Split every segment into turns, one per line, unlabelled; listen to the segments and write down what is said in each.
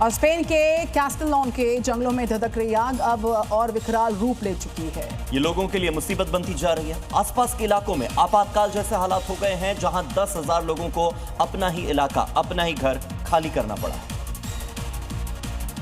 और स्पेन के कैस्टेलॉन के जंगलों में धधक रही आग अब और विकराल रूप ले चुकी है।
ये लोगों के लिए मुसीबत बनती जा रही है। आसपास के इलाकों में आपातकाल जैसे हालात हो गए हैं, जहां 10,000 लोगों को अपना ही इलाका, अपना ही घर खाली करना पड़ा,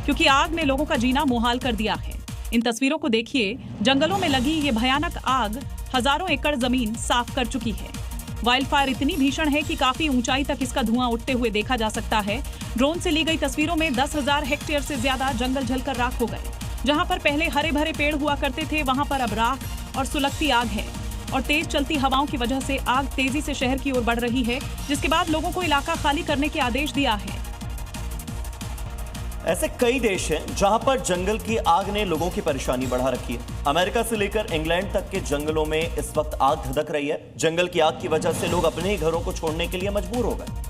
क्योंकि आग ने लोगों का जीना मुहाल कर दिया है। इन तस्वीरों को देखिए। जंगलों में लगी ये भयानक आग हजारों एकड़ जमीन साफ कर चुकी है। वाइल्ड फायर इतनी भीषण है कि काफी ऊंचाई तक इसका धुआं उठते हुए देखा जा सकता है। ड्रोन से ली गई तस्वीरों में 10,000 हेक्टेयर से ज्यादा जंगल जलकर राख हो गए। जहां पर पहले हरे भरे पेड़ हुआ करते थे, वहां पर अब राख और सुलगती आग है। और तेज चलती हवाओं की वजह से आग तेजी से शहर की ओर बढ़ रही है, जिसके बाद लोगों को इलाका खाली करने के आदेश दिया है।
ऐसे कई देश हैं जहां पर जंगल की आग ने लोगों की परेशानी बढ़ा रखी है। अमेरिका से लेकर इंग्लैंड तक के जंगलों में इस वक्त आग धधक रही है। जंगल की आग की वजह से लोग अपने ही घरों को छोड़ने के लिए मजबूर हो गए।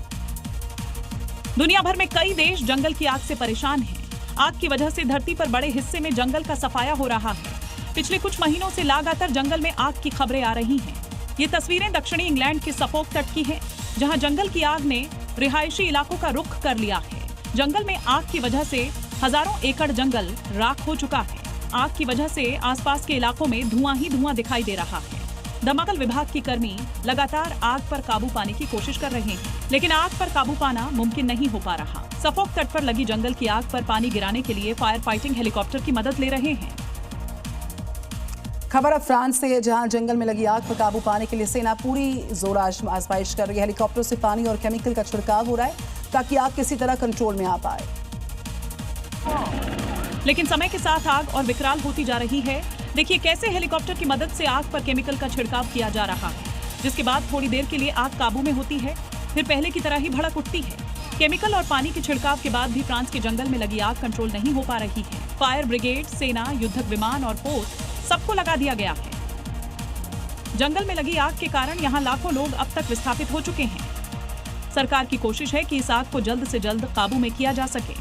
दुनिया भर में कई देश जंगल की आग से परेशान हैं। आग की वजह से धरती पर बड़े हिस्से में जंगल का सफाया हो रहा है। पिछले कुछ महीनों से लगातार जंगल में आग की खबरें आ रही हैं। ये तस्वीरें दक्षिणी इंग्लैंड के सफोक तट की हैं, जहां जंगल की आग ने रिहायशी इलाकों का रुख कर लिया है। जंगल में आग की वजह से हजारों एकड़ जंगल राख हो चुका है। आग की वजह से आसपास के इलाकों में धुआं ही धुआं दिखाई दे रहा है। दमकल विभाग की कर्मी लगातार आग पर काबू पाने की कोशिश कर रहे हैं, लेकिन आग पर काबू पाना मुमकिन नहीं हो पा रहा। सफोक तट पर लगी जंगल की आग पर पानी गिराने के लिए फायर फाइटिंग हेलीकॉप्टर की मदद ले रहे हैं।
खबर अब फ्रांस से है, जहां जंगल में लगी आग पर काबू पाने के लिए सेना पूरी जोर आजमाइश कर रही है। हेलीकॉप्टर से पानी और केमिकल का छिड़काव हो रहा है ताकि आग किसी तरह कंट्रोल में आ पाए।
लेकिन समय के साथ आग और विकराल होती जा रही है। देखिए कैसे हेलीकॉप्टर की मदद से आग पर केमिकल का छिड़काव किया जा रहा है, जिसके बाद थोड़ी देर के लिए आग काबू में होती है, फिर पहले की तरह ही भड़क उठती है। केमिकल और पानी के छिड़काव के बाद भी फ्रांस के जंगल में लगी आग कंट्रोल नहीं हो पा रही है। फायर ब्रिगेड, सेना, युद्धक विमान और पोत सबको लगा दिया गया है। जंगल में लगी आग के कारण यहाँ लाखों लोग अब तक विस्थापित हो चुके हैं। सरकार की कोशिश है कि इस आग को जल्द से जल्द काबू में किया जा सके।